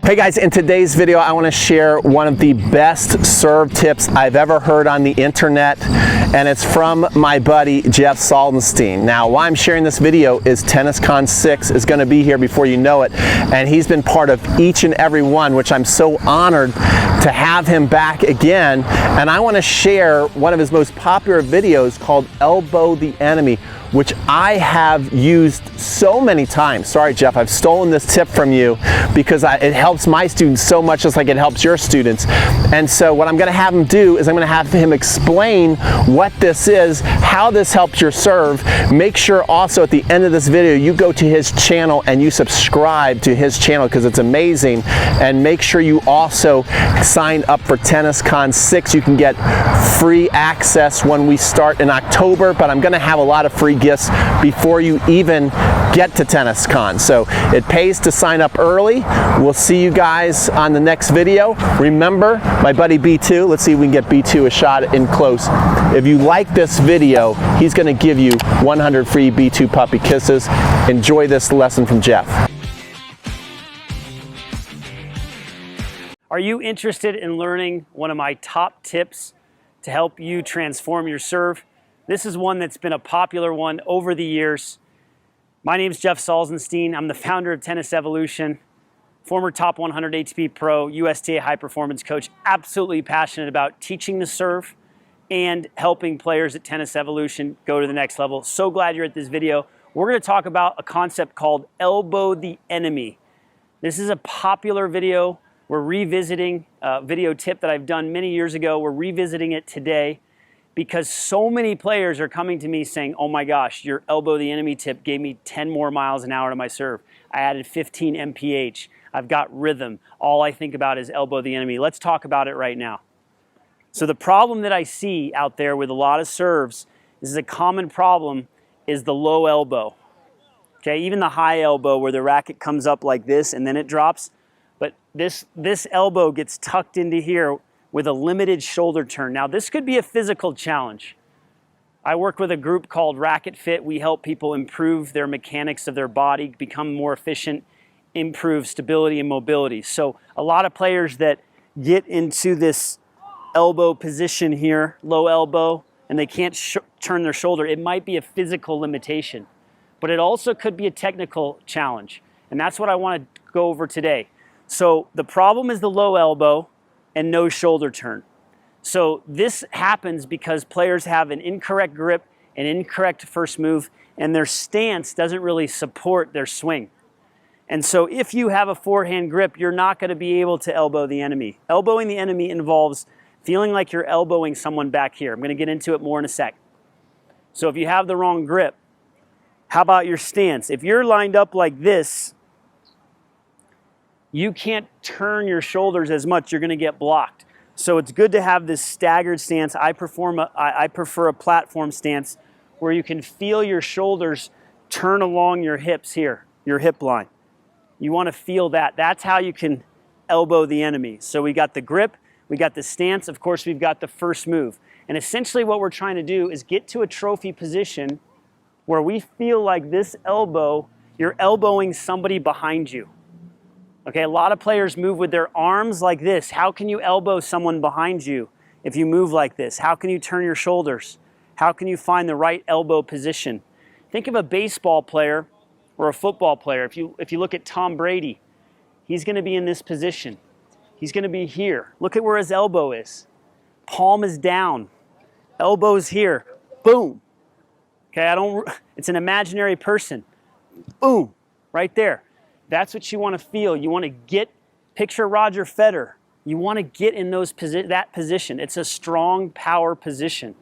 Hey guys, in today's video I want to share one of the best serve tips I've ever heard on the internet, and it's from my buddy Jeff Saldenstein. Now why I'm sharing this video is TennisCon 6 is going to be here before you know it, and he's been part of each and every one, which I'm so honored to have him back again. And I want to share one of his most popular videos called Elbow the Enemy, which I have used so many times. Sorry Jeff, I've stolen this tip from you because it helps my students so much, just like it helps your students. And so what I'm gonna have him do is I'm gonna have him explain what this is, how this helps your serve. Make sure also at the end of this video you go to his channel and you subscribe to his channel because it's amazing. And make sure you also sign up for TennisCon 6. You can get free access when we start in October, but I'm gonna have a lot of free gifts before you even get to TennisCon. So it pays to sign up early. We'll see you guys on the next video. Remember, my buddy B2, let's see if we can get B2 a shot in close. If you like this video, he's gonna give you 100 free B2 puppy kisses. Enjoy this lesson from Jeff. Are you interested in learning one of my top tips to help you transform your serve? This is one that's been a popular one over the years. My name is Jeff Salzenstein. I'm the founder of Tennis Evolution, former top 100 ATP pro, USTA high performance coach, absolutely passionate about teaching the serve and helping players at Tennis Evolution go to the next level. So glad you're at this video. We're gonna talk about a concept called Elbow the Enemy. This is a popular video. We're revisiting a video tip that I've done many years ago. We're revisiting it today because so many players are coming to me saying, oh my gosh, your Elbow the Enemy tip gave me 10 more miles an hour to my serve. I added 15 mph. I've got rhythm. All I think about is Elbow the Enemy. Let's talk about it right now. So the problem that I see out there with a lot of serves, this is a common problem, is the low elbow. Okay, even the high elbow where the racket comes up like this and then it drops, but this elbow gets tucked into here with a limited shoulder turn. Now this could be a physical challenge. I work with a group called Racket Fit. We help people improve their mechanics of their body, become more efficient, improve stability and mobility. So a lot of players that get into this elbow position here, low elbow, and they can't turn their shoulder, it might be a physical limitation, but it also could be a technical challenge. And that's what I want to go over today. So the problem is the low elbow and no shoulder turn. So this happens because players have an incorrect grip, an incorrect first move, and their stance doesn't really support their swing. And so if you have a forehand grip, you're not going to be able to elbow the enemy. Elbowing the enemy involves feeling like you're elbowing someone back here. I'm going to get into it more in a sec. So if you have the wrong grip, how about your stance? If you're lined up like this, you can't turn your shoulders as much, you're gonna get blocked. So it's good to have this staggered stance. I prefer a platform stance where you can feel your shoulders turn along your hips here, your hip line. You wanna feel that. That's how you can elbow the enemy. So we got the grip, we got the stance, of course we've got the first move. And essentially what we're trying to do is get to a trophy position where we feel like this elbow, you're elbowing somebody behind you. Okay, a lot of players move with their arms like this. How can you elbow someone behind you if you move like this? How can you turn your shoulders? How can you find the right elbow position? Think of a baseball player or a football player. If you look at Tom Brady, he's gonna be in this position. He's gonna be here. Look at where his elbow is. Palm is down, elbow's here, boom. Okay, it's an imaginary person. Boom, right there. That's what you want to feel. You want to picture Roger Federer. You want to get in that position. It's a strong power position.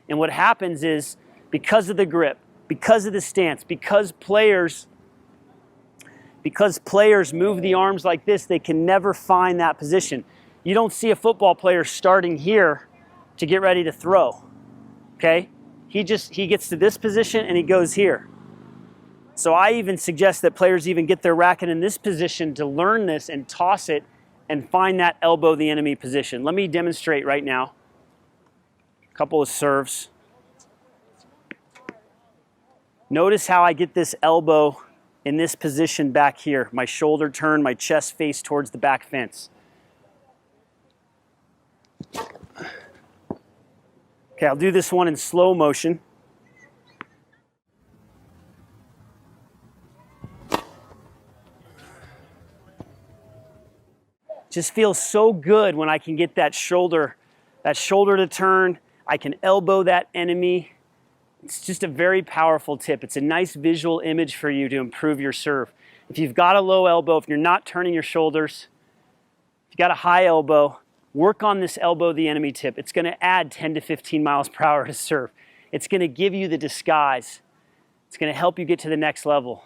And what happens is, because of the grip, because of the stance, because players move the arms like this, they can never find that position. You don't see a football player starting here to get ready to throw, okay? He gets to this position and he goes here. So I even suggest that players even get their racket in this position to learn this and toss it and find that elbow the enemy position. Let me demonstrate right now. A couple of serves. Notice how I get this elbow in this position back here. My shoulder turned, my chest face towards the back fence. Okay, I'll do this one in slow motion. Just feels so good when I can get that shoulder to turn. I can elbow that enemy. It's just a very powerful tip. It's a nice visual image for you to improve your serve. If you've got a low elbow, if you're not turning your shoulders, if you've got a high elbow, work on this elbow the enemy tip. It's going to add 10 to 15 miles per hour to serve. It's going to give you the disguise. It's going to help you get to the next level.